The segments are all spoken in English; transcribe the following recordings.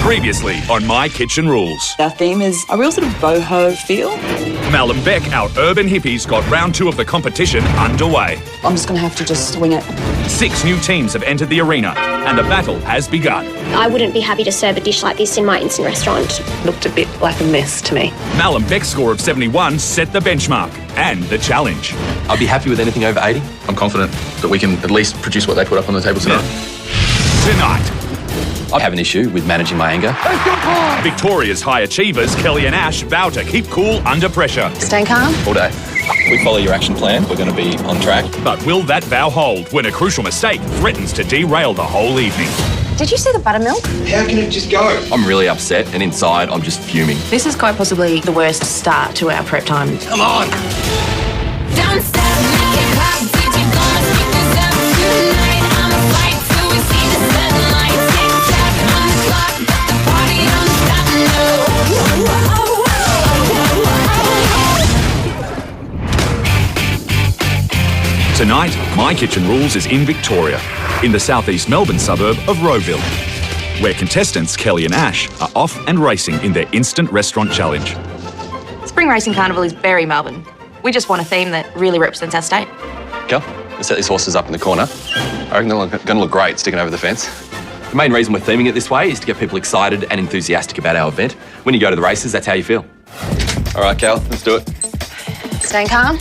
Previously on My Kitchen Rules. Our theme is a real sort of boho feel. Mel and Beck, our urban hippies, got round 2 of the competition underway. I'm just going to have to just swing it. 6 new teams have entered the arena and the battle has begun. I wouldn't be happy to serve a dish like this in my instant restaurant. Looked a bit like a mess to me. Mel and Beck's score of 71 set the benchmark and the challenge. I'd be happy with anything over 80. I'm confident that we can at least produce what they put up on the table tonight. Tonight, I have an issue with managing my anger. Victoria's high achievers, Kelly and Ash, vow to keep cool under pressure. Staying calm. All day. We follow your action plan. We're going to be on track. But will that vow hold when a crucial mistake threatens to derail the whole evening? Did you see the buttermilk? How can it just go? I'm really upset, and inside, I'm just fuming. This is quite possibly the worst start to our prep time. Come on! Don't stop, make it pop, DJ gonna speak this up tonight. I'ma fight till we see the sunlight. Tick tock on the clock, the party don't stop, no. Tonight, My Kitchen Rules is in Victoria, in the southeast Melbourne suburb of Rowville, where contestants Kelly and Ash are off and racing in their instant restaurant challenge. Spring Racing Carnival is very Melbourne. We just want a theme that really represents our state. Kel, let's set these horses up in the corner. I reckon they're going to look great sticking over the fence. The main reason we're theming it this way is to get people excited and enthusiastic about our event. When you go to the races, that's how you feel. All right, Kel, let's do it. Staying calm.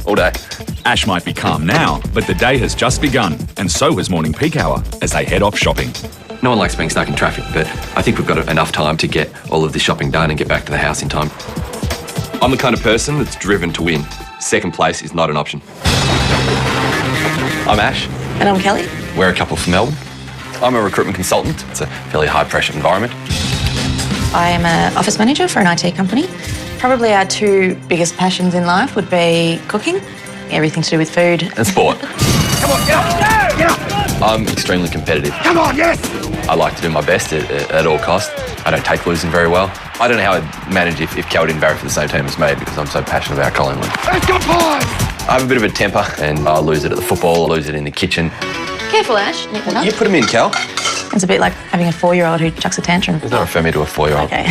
All day. Ash might be calm now, but the day has just begun, and so has morning peak hour as they head off shopping. No one likes being stuck in traffic, but I think we've got enough time to get all of this shopping done and get back to the house in time. I'm the kind of person that's driven to win. Second place is not an option. I'm Ash. And I'm Kelly. We're a couple from Melbourne. I'm a recruitment consultant. It's a fairly high-pressure environment. I am an office manager for an IT company. Probably our 2 biggest passions in life would be cooking, everything to do with food. And sport. Come on, get up! Get up! I'm extremely competitive. Come on, yes! I like to do my best at all costs. I don't take losing very well. I don't know how I'd manage if Kel didn't barrack for the same team as me because I'm so passionate about Collingwood. Let's go, boys! I have a bit of a temper and I'll lose it at the football, I'll lose it in the kitchen. Careful, Ash. Nick the nut. You put them in, Kel. It's a bit like having a 4-year-old who chucks a tantrum. It's not refer me to a 4-year-old. Okay.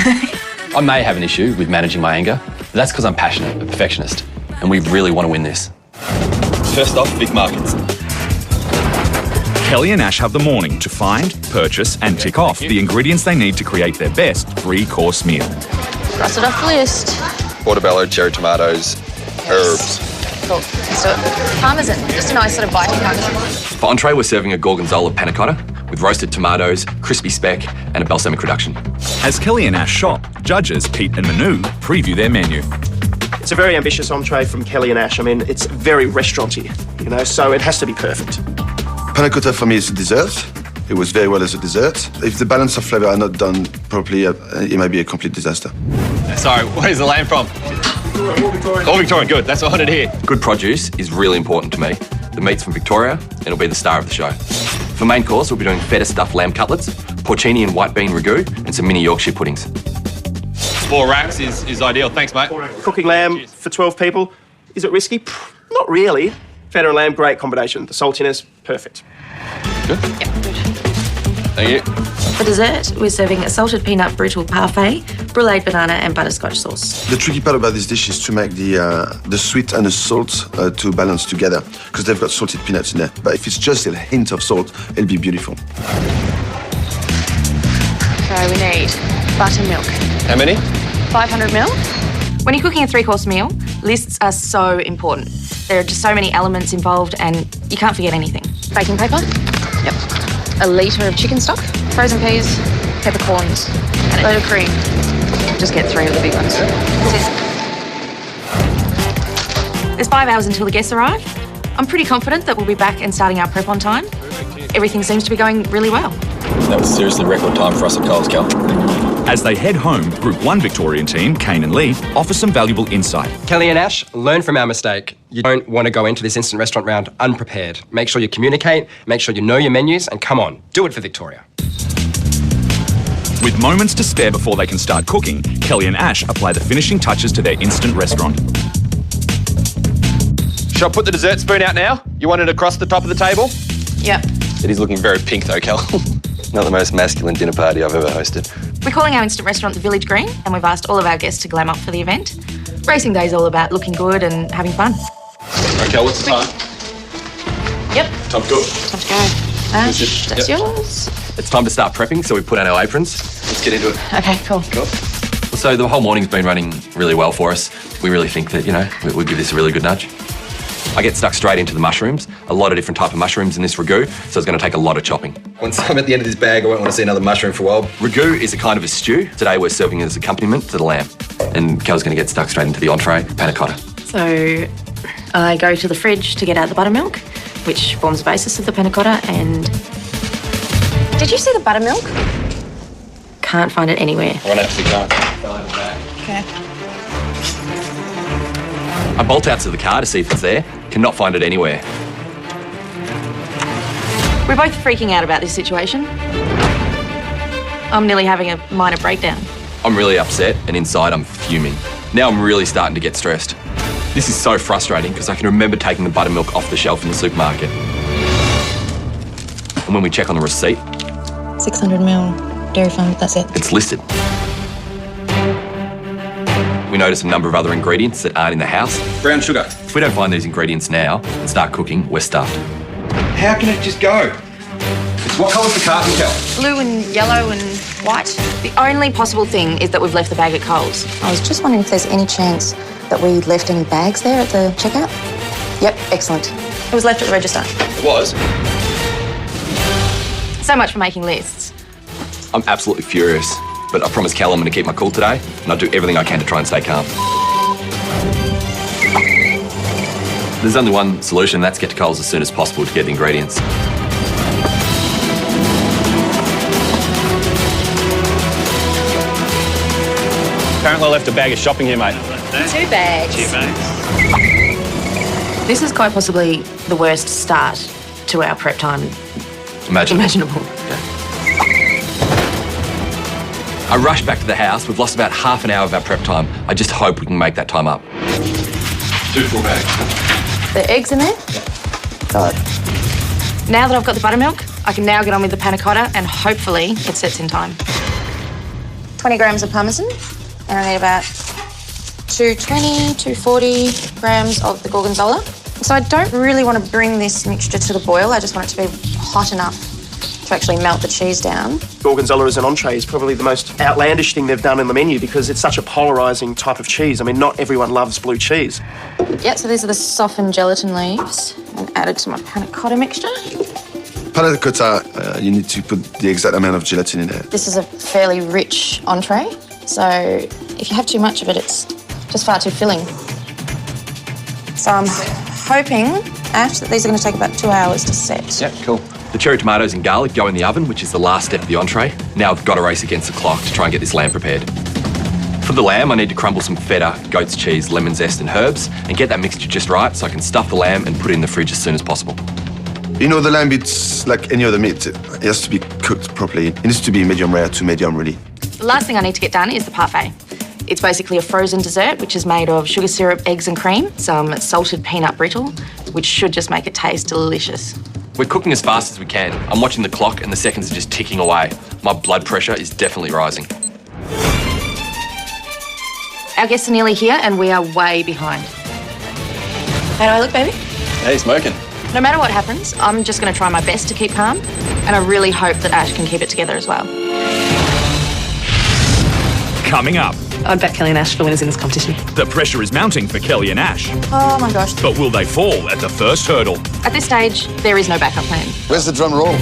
I may have an issue with managing my anger, but that's because I'm passionate, a perfectionist, and we really want to win this. First off, big markets. Kelly and Ash have the morning to find, purchase and tick off the ingredients they need to create their best 3-course meal. Cross it off the list. Portobello, cherry tomatoes, herbs. Cool. Let's do it. Parmesan. Just a nice sort of biting parmesan. For entree, we're serving a gorgonzola panna cotta with roasted tomatoes, crispy speck, and a balsamic reduction. As Kelly and Ash shop, judges Pete and Manu preview their menu. It's a very ambitious entree from Kelly and Ash. I mean, it's very restaurant-y, you know, so it has to be perfect. Panna cotta for me is a dessert. It was very well as a dessert. If the balance of flavor are not done properly, it might be a complete disaster. Sorry, where's the lamb from? All Victorian, good. That's what I wanted to hear. Good produce is really important to me. The meat's from Victoria, and it'll be the star of the show. For main course, we'll be doing feta stuffed lamb cutlets, porcini and white bean ragu, and some mini Yorkshire puddings. 4 racks is ideal. Thanks, mate. Cooking lamb for 12 people. Is it risky? Not really. Feta and lamb, great combination. The saltiness, perfect. Good? Yep, good. Thank you. For dessert, we're serving a salted peanut brittle parfait, bruleed banana and butterscotch sauce. The tricky part about this dish is to make the sweet and the salt to balance together because they've got salted peanuts in there. But if it's just a hint of salt, it'll be beautiful. So we need buttermilk. How many? 500 ml. When you're cooking a 3-course meal, lists are so important. There are just so many elements involved and you can't forget anything. Baking paper. Yep. A litre of chicken stock. Frozen peas. Peppercorns. And a load of cream. Just get 3 of the big ones. That's it. There's 5 hours until the guests arrive. I'm pretty confident that we'll be back and starting our prep on time. Everything seems to be going really well. That was seriously record time for us at Coles, Kel. As they head home, Group 1 Victorian team, Kane and Lee, offer some valuable insight. Kelly and Ash, learn from our mistake. You don't want to go into this instant restaurant round unprepared. Make sure you communicate, make sure you know your menus, and come on, do it for Victoria. With moments to spare before they can start cooking, Kelly and Ash apply the finishing touches to their instant restaurant. Shall I put the dessert spoon out now? You want it across the top of the table? Yep. It is looking very pink though, Kel. Not the most masculine dinner party I've ever hosted. We're calling our instant restaurant the Village Green, and we've asked all of our guests to glam up for the event. Racing day is all about looking good and having fun. Okay, what's the time? Yep. Time to go. Time to go. Ash, that's yours. It's time to start prepping, so we put on our aprons. Let's get into it. Okay, cool. So the whole morning's been running really well for us. We really think that, we'll give this a really good nudge. I get stuck straight into the mushrooms. A lot of different type of mushrooms in this ragu, so it's going to take a lot of chopping. Once I'm at the end of this bag, I won't want to see another mushroom for a while. Ragu is a kind of a stew. Today we're serving it as accompaniment to the lamb. And Kel's going to get stuck straight into the entree, panna cotta. So I go to the fridge to get out the buttermilk, which forms the basis of the panna cotta, and... Did you see the buttermilk? Can't find it anywhere. I run out to the car. Okay. I bolt out to the car to see if it's there. Cannot find it anywhere. We're both freaking out about this situation. I'm nearly having a minor breakdown. I'm really upset, and inside I'm fuming. Now I'm really starting to get stressed. This is so frustrating because I can remember taking the buttermilk off the shelf in the supermarket. And when we check on the receipt, 600ml dairy farm, that's it. it's listed. We notice a number of other ingredients that aren't in the house. Brown sugar. If we don't find these ingredients now and start cooking, we're stuffed. How can it just go? What colour's the carton, Kel? Blue and yellow and white. The only possible thing is that we've left the bag at Coles. I was just wondering if there's any chance that we left any bags there at the checkout? Yep, excellent. It was left at the register. It was? So much for making lists. I'm absolutely furious, but I promise Kel I'm going to keep my cool today, and I'll do everything I can to try and stay calm. There's only one solution, and that's get to Coles as soon as possible to get the ingredients. Apparently I left a bag of shopping here, mate. 2 bags. 2 bags. This is quite possibly the worst start to our prep time imaginable. I rush back to the house. We've lost about half an hour of our prep time. I just hope we can make that time up. 2 full bags. The eggs in there? God. Now that I've got the buttermilk, I can now get on with the panna cotta and hopefully it sets in time. 20 grams of parmesan, and I need about 240 grams of the gorgonzola. So I don't really want to bring this mixture to the boil. I just want it to be hot enough to actually melt the cheese down. Gorgonzola as an entree is probably the most outlandish thing they've done in the menu because it's such a polarising type of cheese. I mean, not everyone loves blue cheese. Yeah, so these are the softened gelatin leaves and added to my panna cotta mixture. Panna cotta, you need to put the exact amount of gelatin in there. This is a fairly rich entree, so if you have too much of it, it's just far too filling. So I'm hoping, Ash, that these are going to take about 2 hours to set. Yeah, cool. The cherry tomatoes and garlic go in the oven, which is the last step of the entree. Now I've got to race against the clock to try and get this lamb prepared. For the lamb, I need to crumble some feta, goat's cheese, lemon zest and herbs and get that mixture just right so I can stuff the lamb and put it in the fridge as soon as possible. You know, the lamb, it's like any other meat. It has to be cooked properly. It needs to be medium rare to medium really. The last thing I need to get done is the parfait. It's basically a frozen dessert, which is made of sugar syrup, eggs and cream, some salted peanut brittle, which should just make it taste delicious. We're cooking as fast as we can. I'm watching the clock and the seconds are just ticking away. My blood pressure is definitely rising. Our guests are nearly here and we are way behind. How do I look, baby? Hey, smoking. No matter what happens, I'm just going to try my best to keep calm, and I really hope that Ash can keep it together as well. Coming up, I'd back Kelly and Ash for winners in this competition. the pressure is mounting for Kelly and Ash. Oh my gosh. But will they fall at the first hurdle? At this stage, there is no backup plan. Where's the drum roll? In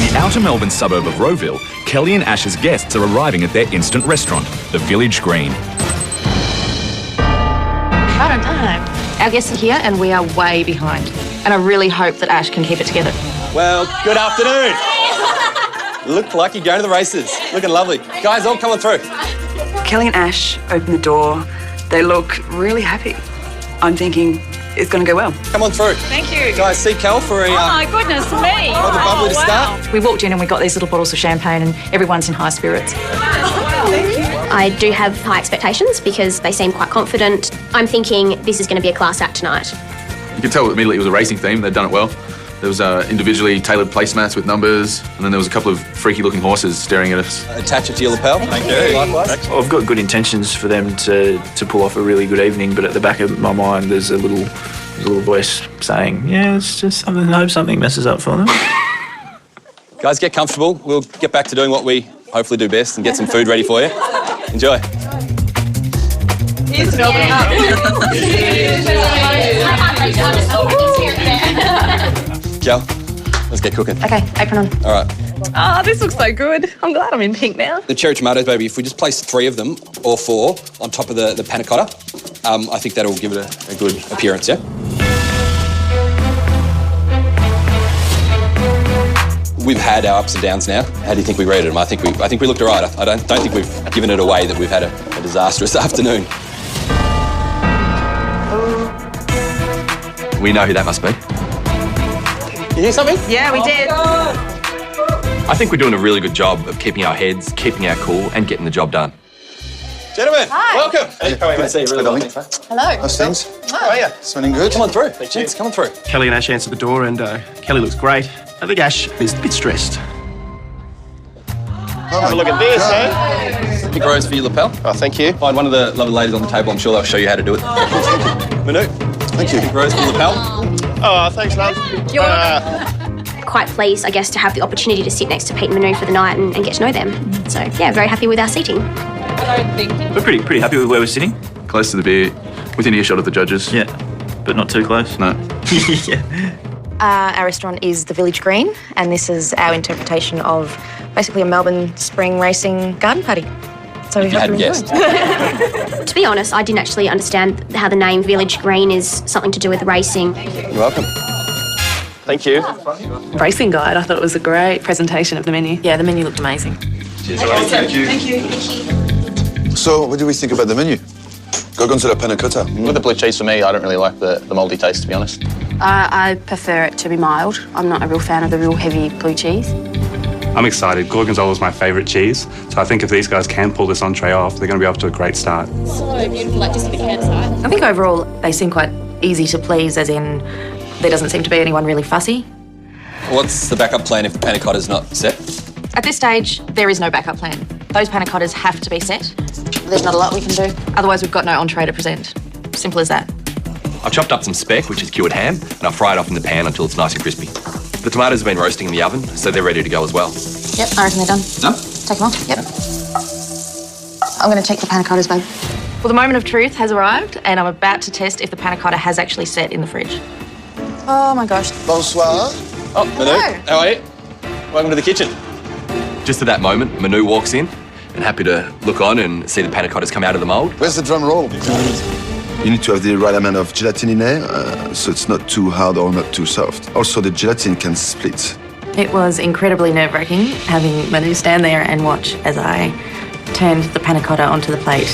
the outer Melbourne suburb of Rowville, Kelly and Ash's guests are arriving at their instant restaurant, the Village Green. Right on time. Our guests are here and we are way behind, and I really hope that Ash can keep it together. Well, good afternoon. Look like you're going to the races. Looking lovely. Guys, all coming through. Kelly and Ash open the door. They look really happy. I'm thinking it's going to go well. Come on through. Thank you. Guys, see Cal for a... Oh my goodness me. Rather bubbly to start. We walked in and we got these little bottles of champagne and everyone's in high spirits. Thank you. I do have high expectations because they seem quite confident. I'm thinking this is going to be a class act tonight. You could tell immediately it was a racing theme. They'd done it well. There was individually tailored placemats with numbers, and then there was a couple of freaky-looking horses staring at us. Attach it to your lapel. Thank you. Likewise. I've got good intentions for them to pull off a really good evening, but at the back of my mind there's a little voice saying, yeah, it's just something, I hope something messes up for them. Guys, get comfortable. We'll get back to doing what we hopefully do best and get some food ready for you. Enjoy. Here's Melbourne up. Kel, let's get cooking. Okay, apron on. All right. Oh, this looks so good. I'm glad I'm in pink now. The cherry tomatoes, baby, if we just place 3 of them, or 4, on top of the panna cotta, I think that'll give it a good appearance, yeah? We've had our ups and downs now. How do you think we rated them? I think we looked all right. I don't think we've given it away that we've had a disastrous afternoon. We know who that must be. You hear something? Yeah, we did. I think we're doing a really good job of keeping our heads, keeping our cool, and getting the job done. Gentlemen, welcome. Hey, Hello. How's things? How are you? Smelling good? Come on through. Gents, come on through. Kelly and Ash answered the door, and Kelly looks great. I think Ash is a bit stressed. Have a look at this, eh? Big rose for your lapel. Oh, thank you. Find one of the lovely ladies on the table. I'm sure they'll show you how to do it. Manu. Thank you. Big rose for your lapel. Oh, thanks, love. Quite pleased, I guess, to have the opportunity to sit next to Pete and Manu for the night and get to know them. So, yeah, very happy with our seating. We're pretty happy with where we're sitting. Close to the beer, within earshot of the judges. Yeah, but not too close. No. Yeah. Our restaurant is the Village Green, and this is our interpretation of basically a Melbourne spring racing garden party. So we You hope hadn't you guessed. enjoy. To be honest, I didn't actually understand how the name Village Green is something to do with racing. You're welcome. Thank you. Racing guide. I thought it was a great presentation of the menu. Yeah, the menu looked amazing. Cheers. Thank you. So, what do we think about the menu? Gorgonzola panna cotta. With the blue cheese, for me, I don't really like the mouldy taste, to be honest. I prefer it to be mild. I'm not a real fan of the real heavy blue cheese. I'm excited. Gorgonzola is my favourite cheese, so I think if these guys can pull this entree off, they're going to be off to a great start. So beautiful, like just at the campsite. I think overall they seem quite easy to please, as in there doesn't seem to be anyone really fussy. What's the backup plan if the panna cotta's not set? At this stage, there is no backup plan. Those panna cottas have to be set. There's not a lot we can do. Otherwise, we've got no entree to present. Simple as that. I've chopped up some speck, which is cured ham, and I've fried it off in the pan until it's nice and crispy. The tomatoes have been roasting in the oven, so they're ready to go as well. Yep, I reckon they're done. Done? Take them off. Yep. I'm going to check the panna cottas, babe. Well, the moment of truth has arrived, and I'm about to test if the panna cotta has actually set in the fridge. Oh my gosh. Bonsoir. Oh, Manu, how are you? Welcome to the kitchen. Just at that moment, Manu walks in and happy to look on and see the panna cottas come out of the mould. Where's the drum roll? You need to have the right amount of gelatin in there, so it's not too hard or not too soft. Also, the gelatin can split. It was incredibly nerve-wracking having Manu stand there and watch as I turned the panna cotta onto the plate.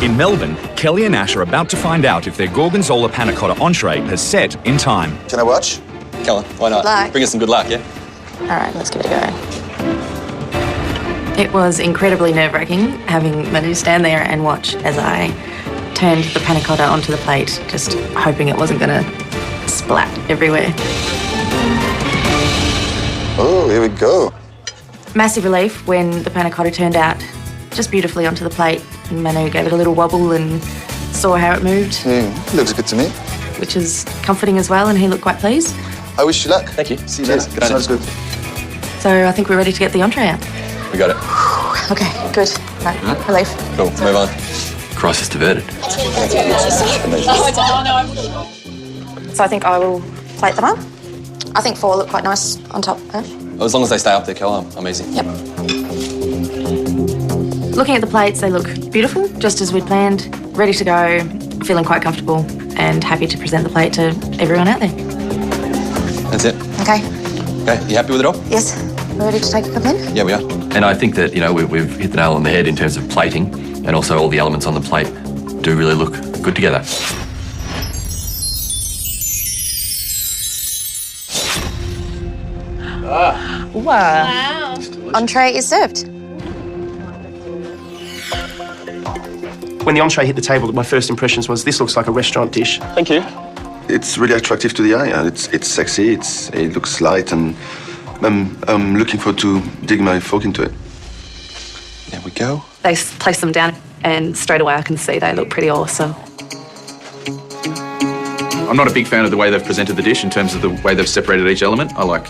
In Melbourne, Kelly and Ash are about to find out if their Gorgonzola panna cotta entree has set in time. Can I watch? Kellen, why not? Good luck. Bring us some good luck, yeah? All right, let's give it a go. It was incredibly nerve-wracking having Manu stand there and watch as I turned the panna cotta onto the plate, just hoping it wasn't going to splat everywhere. Oh, here we go. Massive relief when the panna cotta turned out just beautifully onto the plate, and Manu gave it a little wobble and saw how it moved. Looks good to me. Which is comforting as well, and he looked quite pleased. I wish you luck. Thank you. See you Cheers. later. Good Sounds good. So I think we're ready to get the entree out. We got it. Okay, good. Right, relief. Cool, move on. Crisis diverted. So I think I will plate them up. I think 4 look quite nice on top. As long as they stay up there, Kel, I'm easy. Yep. Looking at the plates, they look beautiful, just as we'd planned. Ready to go, feeling quite comfortable and happy to present the plate to everyone out there. That's it. Okay. Okay, you happy with it all? Yes. We're ready to take a couple in? Yeah, we are. And I think that, we've hit the nail on the head in terms of plating, and also all the elements on the plate do really look good together. Wow. Entree is served. When the entree hit the table, my first impressions was this looks like a restaurant dish. Thank you. It's really attractive to the eye, and it's sexy. It looks light, and I'm looking forward to dig my fork into it. There we go. They place them down, and straight away I can see they look pretty awesome. I'm not a big fan of the way they've presented the dish in terms of the way they've separated each element. I like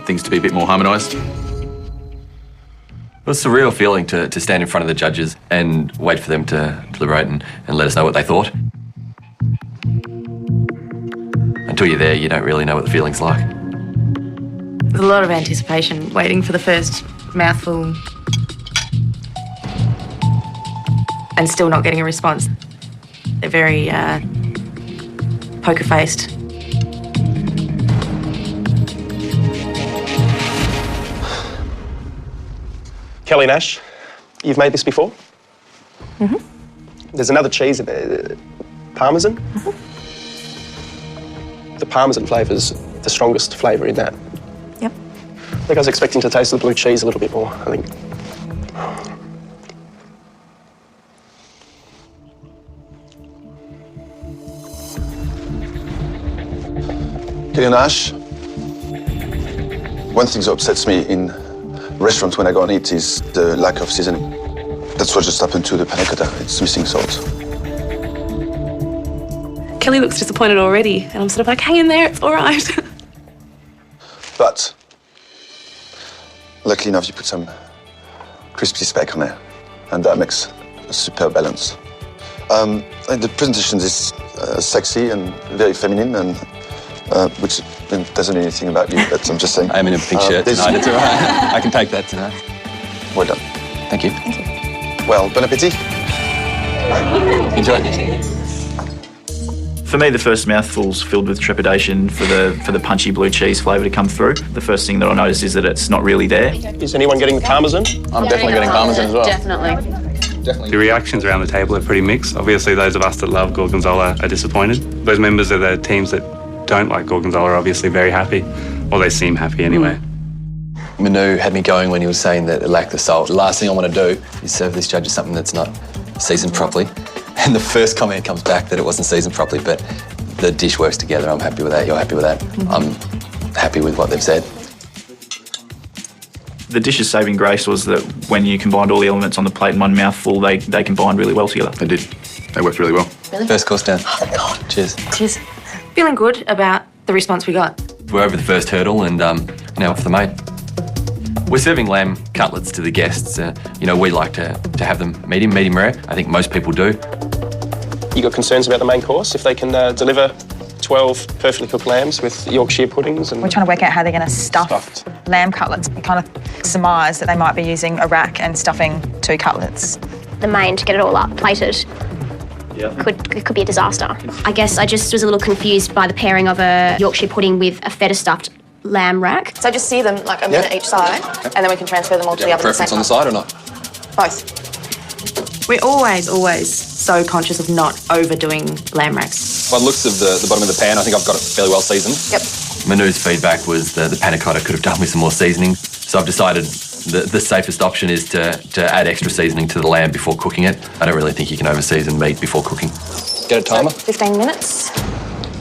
things to be a bit more harmonised. Well, it's a real feeling to stand in front of the judges and wait for them to deliberate and let us know what they thought. Until you're there, you don't really know what the feeling's like. There's a lot of anticipation waiting for the first mouthful and still not getting a response. They're very poker-faced. Kelly and Ash, you've made this before? Mm-hmm. There's another cheese in there, Parmesan. Mm-hmm. The Parmesan flavour's the strongest flavour in that. Yep. I think I was expecting to taste the blue cheese a little bit more, I think. Kelly and Ash, one thing that upsets me in restaurants when I go and eat is the lack of seasoning. That's what just happened to the panna cotta. It's missing salt. Kelly looks disappointed already, and I'm sort of like, hang in there, it's all right. But luckily enough, you put some crispy speck on there, and that makes a superb balance. And the presentation is sexy and very feminine, and which doesn't mean anything about you, but I'm just saying. I'm in a pink shirt tonight, it's all right. I can take that tonight. Well done. Thank you. Thank you. Well, bon appetit. Enjoy. For me, the first mouthful's filled with trepidation for the punchy blue cheese flavour to come through. The first thing that I notice is that it's not really there. Is anyone getting the Parmesan? I'm definitely getting Parmesan as well. Definitely. The reactions around the table are pretty mixed. Obviously, those of us that love gorgonzola are disappointed. Those members of the teams that don't like gorgonzola are obviously very happy, or they seem happy anyway. Manu had me going when he was saying that it lacked the salt. The last thing I want to do is serve these judges something that's not seasoned properly. And the first comment comes back that it wasn't seasoned properly, but the dish works together. I'm happy with that. You're happy with that. I'm happy with what they've said. The dish's saving grace was that when you combined all the elements on the plate in one mouthful, they combined really well together. They did. They worked really well. Really? First course down. Oh, God. Cheers. Cheers. Feeling good about the response we got. We're over the first hurdle and now off the main. We're serving lamb cutlets to the guests. We like to have them medium rare. I think most people do. You got concerns about the main course? If they can deliver 12 perfectly cooked lambs with Yorkshire puddings and... We're trying to work out how they're going to stuff lamb cutlets. We kind of surmise that they might be using a rack and stuffing 2 cutlets. The main, to get it all up, plated, it could be a disaster. I guess I just was a little confused by the pairing of a Yorkshire pudding with a feta stuffed lamb rack. So just sear them like a minute each side, and then we can transfer them all to the oven. Preference on the side or not? Both. We're always so conscious of not overdoing lamb racks. By the looks of the bottom of the pan, I think I've got it fairly well seasoned. Yep. Manu's feedback was the panna cotta could have done with some more seasoning. So I've decided the safest option is to add extra seasoning to the lamb before cooking it. I don't really think you can over-season meat before cooking. Get a timer? 15 minutes.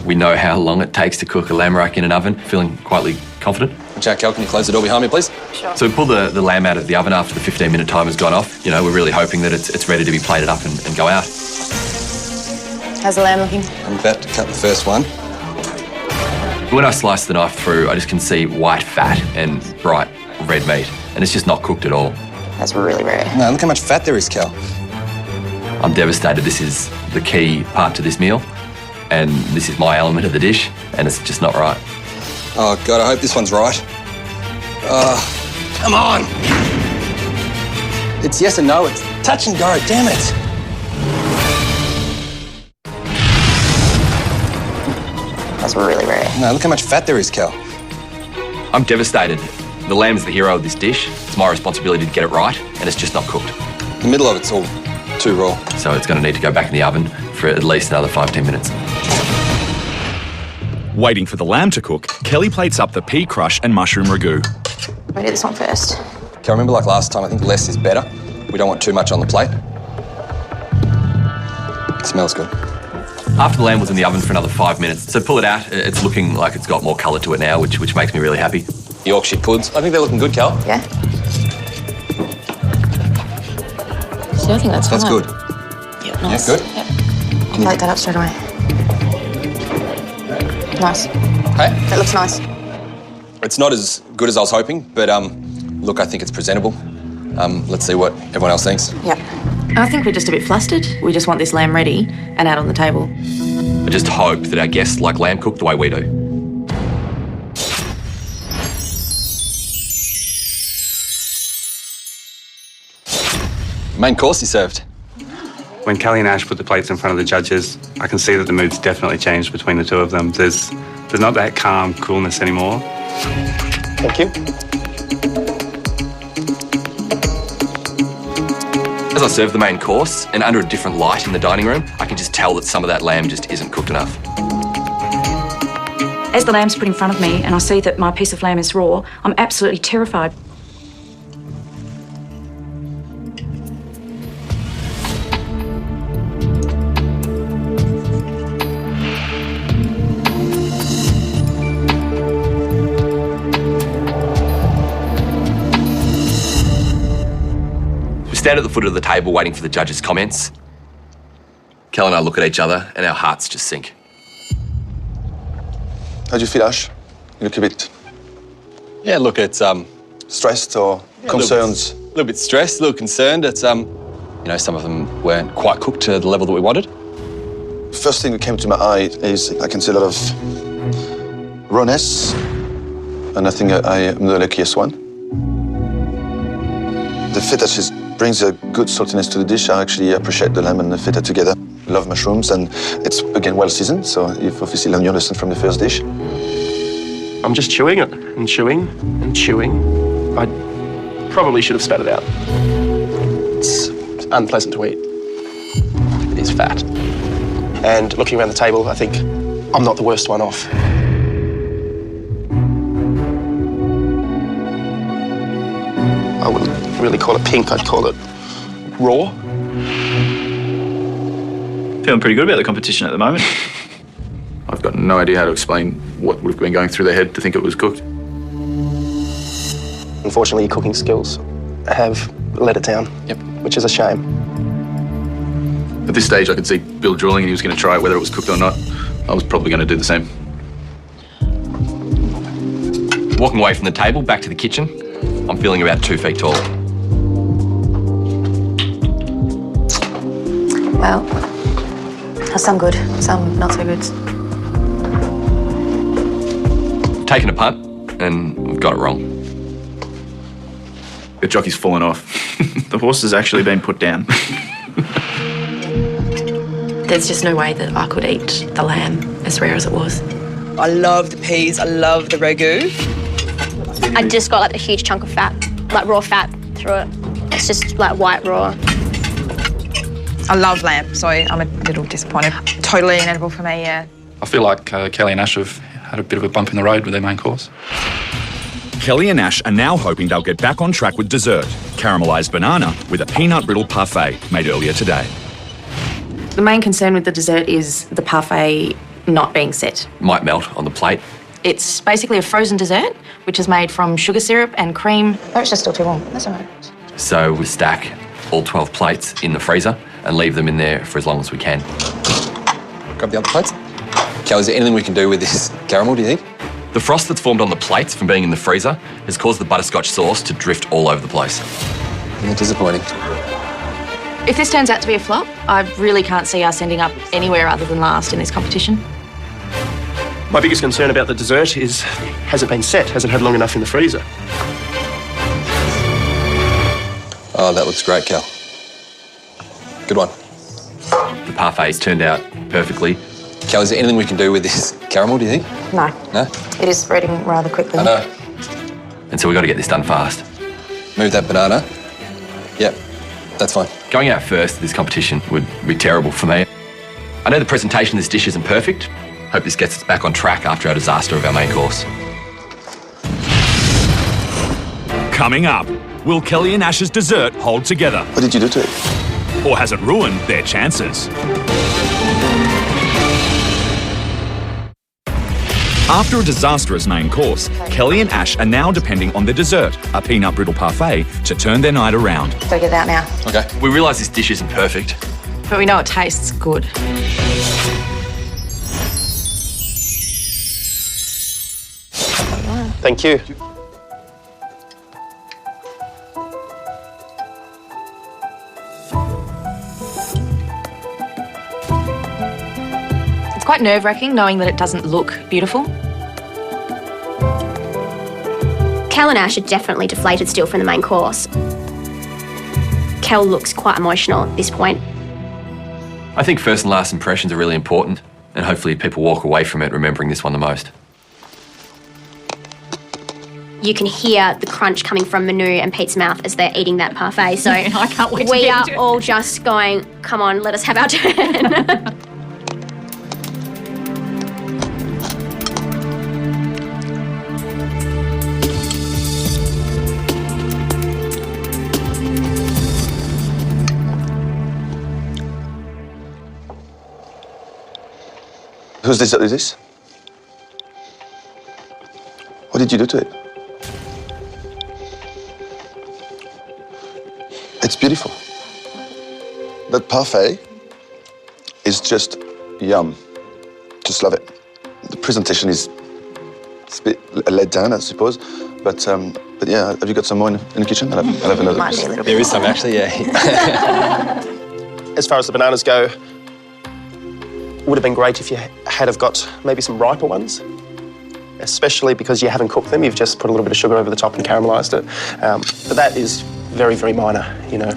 We know how long it takes to cook a lamb rack in an oven, feeling quietly confident. Jack, can you close the door behind me, please? Sure. So we pull the lamb out of the oven after the 15-minute timer's gone off. We're really hoping that it's ready to be plated up and go out. How's the lamb looking? I'm about to cut the first one. When I slice the knife through, I just can see white fat and bright red meat, and it's just not cooked at all. That's really rare. No, look how much fat there is, Cal. I'm devastated. This is the key part to this meal, and this is my element of the dish, and it's just not right. Oh, God, I hope this one's right. Oh, come on. It's yes and no. It's touch and go. Damn it. That's really rare. No, look how much fat there is, Cal. I'm devastated. The lamb's the hero of this dish. It's my responsibility to get it right, and it's just not cooked. The middle of it's all too raw. So it's going to need to go back in the oven for at least another 5-10 minutes. Waiting for the lamb to cook, Kelly plates up the pea crush and mushroom ragu. We'll do this one first. Cal, remember like last time, I think less is better. We don't want too much on the plate. Smells good. After the lamb was in the oven for another 5 minutes, so pull it out. It's looking like it's got more colour to it now, which makes me really happy. Yorkshire puds. I think they're looking good, Cal. Yeah. So I think that's fine. That's good. Yeah, nice. Yeah, good. Yep. I'll plate that up straight away. Nice. Hey? That looks nice. It's not as good as I was hoping, but look, I think it's presentable. Let's see what everyone else thinks. Yep. I think we're just a bit flustered. We just want this lamb ready and out on the table. I just hope that our guests like lamb cooked the way we do. Main course is served. When Kelly and Ash put the plates in front of the judges, I can see that the mood's definitely changed between the two of them. There's not that calm coolness anymore. Thank you. As I serve the main course, and under a different light in the dining room, I can just tell that some of that lamb just isn't cooked enough. As the lamb's put in front of me and I see that my piece of lamb is raw, I'm absolutely terrified. We stand at the foot of the table waiting for the judges' comments. Kel and I look at each other and our hearts just sink. How do you feel, Ash? You look a bit... Yeah, look, it's... stressed or concerned? A little bit stressed, a little concerned. It's, you know, some of them weren't quite cooked to the level that we wanted. First thing that came to my eye is I can see a lot of rawness, and I think I am the luckiest one. The feta just brings a good saltiness to the dish. I actually appreciate the lamb and the feta together. I love mushrooms, and it's, again, well seasoned, so you've obviously learned your lesson from the first dish. I'm just chewing it and chewing and chewing. I probably should have spat it out. It's unpleasant to eat. It is fat. And looking around the table, I think I'm not the worst one off. I wouldn't really call it pink, I'd call it raw. Feeling pretty good about the competition at the moment. I've got no idea how to explain what would have been going through their head to think it was cooked. Unfortunately, your cooking skills have let it down, which is a shame. At this stage, I could see Bill drooling and he was going to try it whether it was cooked or not. I was probably going to do the same. Walking away from the table, back to the kitchen, I'm feeling about 2 feet tall. Well, some good, some not so good. Taken a punt, and we've got it wrong. The jockey's fallen off. The horse has actually been put down. There's just no way that I could eat the lamb as rare as it was. I love the peas. I love the ragu. I just got like a huge chunk of fat, like raw fat through it. It's just like white raw. I love lamb, so I'm a little disappointed. Totally inedible for me, yeah. I feel like Kelly and Ash have had a bit of a bump in the road with their main course. Kelly and Ash are now hoping they'll get back on track with dessert, caramelised banana with a peanut brittle parfait made earlier today. The main concern with the dessert is the parfait not being set. Might melt on the plate. It's basically a frozen dessert, which is made from sugar syrup and cream. Oh, it's just still too warm. That's all right. So we stack all 12 plates in the freezer and leave them in there for as long as we can. Grab the other plates. Cal, is there anything we can do with this caramel, do you think? The frost that's formed on the plates from being in the freezer has caused the butterscotch sauce to drift all over the place. Yeah, disappointing. If this turns out to be a flop, I really can't see us ending up anywhere other than last in this competition. My biggest concern about the dessert is, has it been set? Has it had long enough in the freezer? Oh, that looks great, Cal. Good one. The parfait's turned out perfectly. Cal, is there anything we can do with this caramel, do you think? No. No? It is spreading rather quickly. I know. And so we've got to get this done fast. Move that banana. Yep, that's fine. Going out first in this competition would be terrible for me. I know the presentation of this dish isn't perfect. Hope this gets us back on track after our disaster of our main course. Coming up, will Kelly and Ash's dessert hold together? What did you do to it? Or has it ruined their chances? After a disastrous main course, Kelly and Ash are now depending on the dessert, a peanut brittle parfait, to turn their night around. Gotta get that now. Okay. We realise this dish isn't perfect. But we know it tastes good. Thank you. It's quite nerve-wracking knowing that it doesn't look beautiful. Kel and Ash are definitely deflated still from the main course. Kel looks quite emotional at this point. I think first and last impressions are really important, and hopefully people walk away from it remembering this one the most. You can hear the crunch coming from Manu and Pete's mouth as they're eating that parfait. So I can't wait to we get are into it. all just going, come on, let us have our turn. Whose dessert is this? What did you do to it? It's beautiful. That parfait is just yum. Just love it. The presentation is it's a bit let down, I suppose. But yeah, have you got some more in the kitchen? I'll have another. Might be a little bit There is more. some actually, yeah. As far as the bananas go, would have been great if you had have got maybe some riper ones, especially because you haven't cooked them. You've just put a little bit of sugar over the top and caramelised it. But that is very, very minor, you know.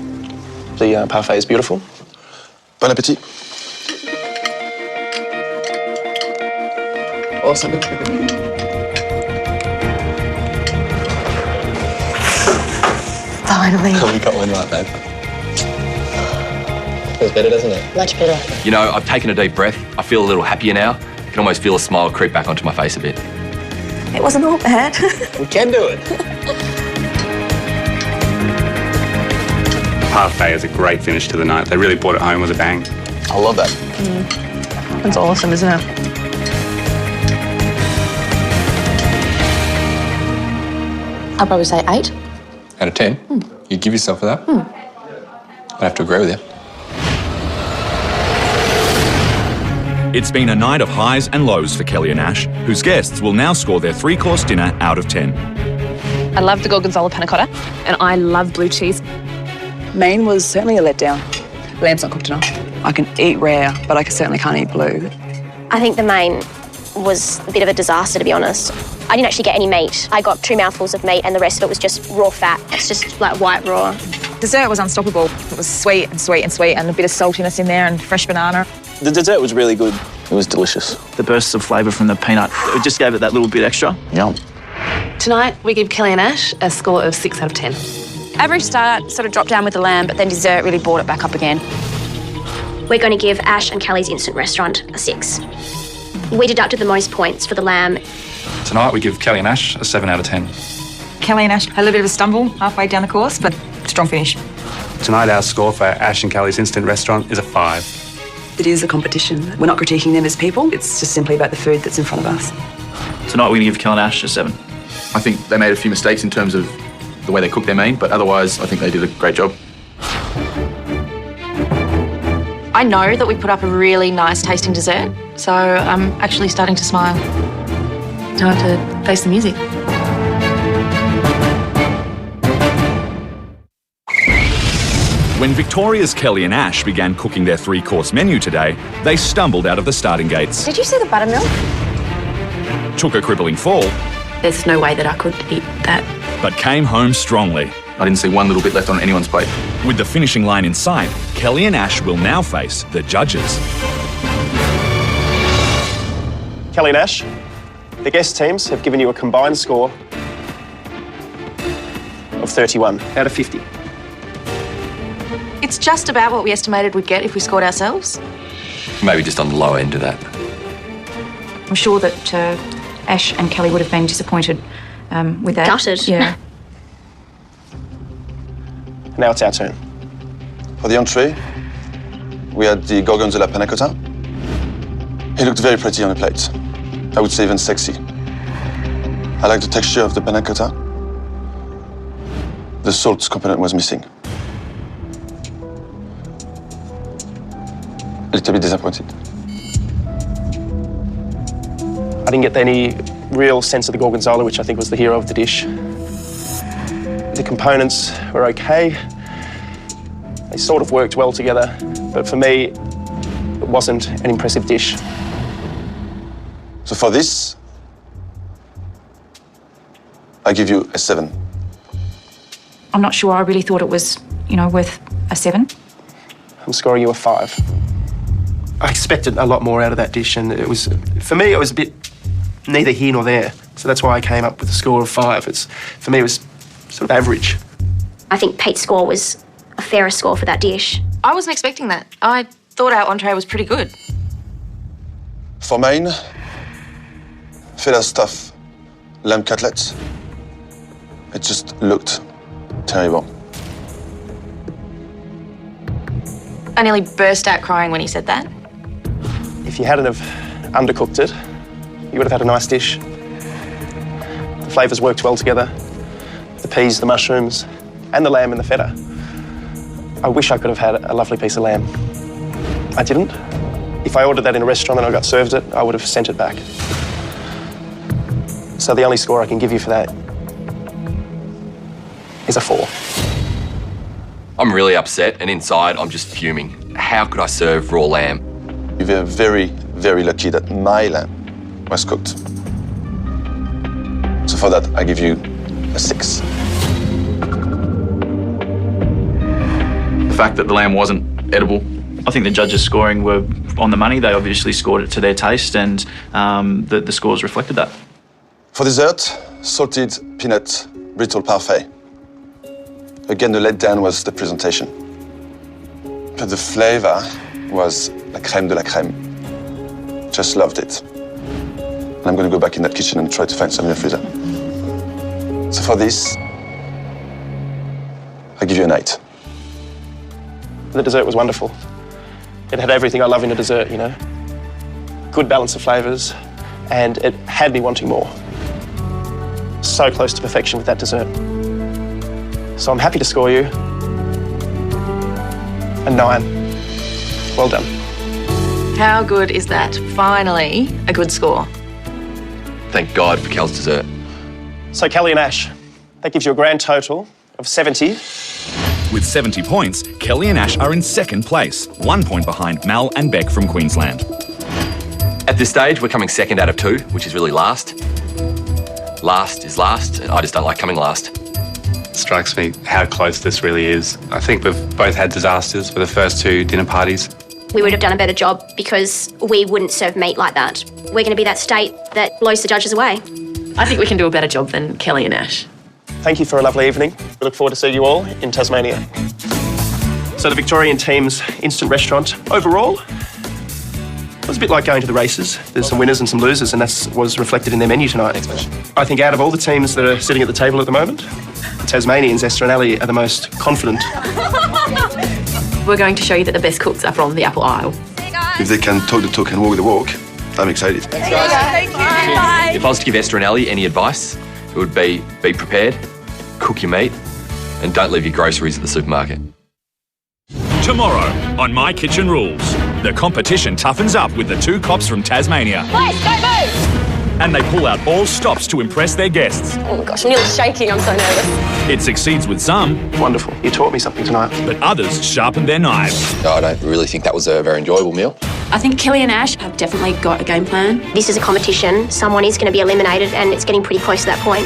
The parfait is beautiful. Bon appétit. Awesome. Finally. We got one right, babe. Feels better, doesn't it? Much better. You know, I've taken a deep breath. I feel a little happier now. I can almost feel a smile creep back onto my face a bit. It wasn't all bad. We can do it. Parfait is a great finish to the night. They really brought it home with a bang. I love that. That's awesome, isn't it? I'd probably say 8. Out of 10? You give yourself for that? I have to agree with you. It's been a night of highs and lows for Kelly and Ash, whose guests will now score their three-course dinner out of 10. I love the gorgonzola panna cotta, and I love blue cheese. Main was certainly a letdown. Lamb's not cooked enough. I can eat rare, but I certainly can't eat blue. I think the main was a bit of a disaster, to be honest. I didn't actually get any meat. I got 2 mouthfuls of meat and the rest of it was just raw fat. It's just like white raw. Dessert was unstoppable. It was sweet and sweet and sweet and a bit of saltiness in there and fresh banana. The dessert was really good. It was delicious. The bursts of flavour from the peanut, it just gave it that little bit extra. Yum. Tonight, we give Kelly and Ash a score of 6 out of 10. Average start sort of dropped down with the lamb, but then dessert really brought it back up again. We're going to give Ash and Kelly's instant restaurant a 6. We deducted the most points for the lamb. Tonight we give Kelly and Ash a 7 out of 10. Kelly and Ash had a little bit of a stumble halfway down the course, but strong finish. Tonight our score for Ash and Kelly's instant restaurant is a 5. It is a competition. We're not critiquing them as people. It's just simply about the food that's in front of us. Tonight we're going to give Kel and Ash a 7. I think they made a few mistakes in terms of the way they cooked their main, but otherwise I think they did a great job. I know that we put up a really nice tasting dessert, so I'm actually starting to smile. Now I have to face the music. When Victoria's Kelly and Ash began cooking their three-course menu today, they stumbled out of the starting gates, Did you see the buttermilk? took a crippling fall, There's no way that I could eat that. but came home strongly. I didn't see one little bit left on anyone's plate. With the finishing line in sight, Kelly and Ash will now face the judges. Kelly and Ash, the guest teams have given you a combined score of 31 out of 50. It's just about what we estimated we'd get if we scored ourselves. Maybe just on the lower end of that. I'm sure that Ash and Kelly would have been disappointed with that. Gutted. Yeah. Now it's our turn. For the entree, we had the gorgonzola panna cotta. It looked very pretty on the plate. I would say even sexy. I like the texture of the panna cotta. The salt component was missing. A little bit disappointed. I didn't get any real sense of the gorgonzola, which I think was the hero of the dish. The components were okay. They sort of worked well together, but for me, it wasn't an impressive dish. So for this, I give you a 7. I'm not sure. I really thought it was, worth a 7. I'm scoring you a 5. I expected a lot more out of that dish, and for me, it was a bit neither here nor there. So that's why I came up with a score of 5. For me, it was sort of average. I think Pete's score was a fairer score for that dish. I wasn't expecting that. I thought our entree was pretty good. For mine, feta stuff lamb cutlets. It just looked terrible. I nearly burst out crying when he said that. If you hadn't have undercooked it, you would have had a nice dish. The flavours worked well together. The peas, the mushrooms, and the lamb and the feta. I wish I could have had a lovely piece of lamb. I didn't. If I ordered that in a restaurant and I got served it, I would have sent it back. So the only score I can give you for that is a 4. I'm really upset, and inside I'm just fuming. How could I serve raw lamb? You were very, very lucky that my lamb was cooked. So for that, I give you a 6. The fact that the lamb wasn't edible, I think the judges' scoring were on the money. They obviously scored it to their taste, and the scores reflected that. For dessert, salted peanut brittle parfait. Again, the letdown was the presentation. But the flavor was la crème de la crème. Just loved it. And I'm going to go back in that kitchen and try to find some in the freezer. So for this, I give you an 8. The dessert was wonderful. It had everything I love in a dessert, Good balance of flavours, and it had me wanting more. So close to perfection with that dessert. So I'm happy to score you a 9. Well done. How good is that? Finally, a good score. Thank God for Cal's dessert. So Kelly and Ash, that gives you a grand total of 70. With 70 points, Kelly and Ash are in second place, 1 point behind Mal and Beck from Queensland. At this stage, we're coming second out of 2, which is really last. Last is last, and I just don't like coming last. It strikes me how close this really is. I think we've both had disasters with the first 2 dinner parties. We would have done a better job because we wouldn't serve meat like that. We're going to be that state that blows the judges away. I think we can do a better job than Kelly and Ash. Thank you for a lovely evening. We look forward to seeing you all in Tasmania. So the Victorian team's instant restaurant, overall, it was a bit like going to the races. There's some winners and some losers, and that was reflected in their menu tonight. I think out of all the teams that are sitting at the table at the moment, the Tasmanians, Esther and Ali, are the most confident. We're going to show you that the best cooks are from the apple aisle. If they can talk the talk and walk the walk, I'm excited. Thanks, guys. Thank you. If I was to give Esther and Ali any advice, it would be prepared, cook your meat, and don't leave your groceries at the supermarket. Tomorrow on My Kitchen Rules, the competition toughens up with the 2 cops from Tasmania. Boys, go move! And they pull out all stops to impress their guests. Oh my gosh, I'm nearly shaking. I'm so nervous. It succeeds with some. Wonderful. You taught me something tonight. But others sharpen their knives. No, I don't really think that was a very enjoyable meal. I think Kelly and Ash have definitely got a game plan. This is a competition. Someone is going to be eliminated and it's getting pretty close to that point.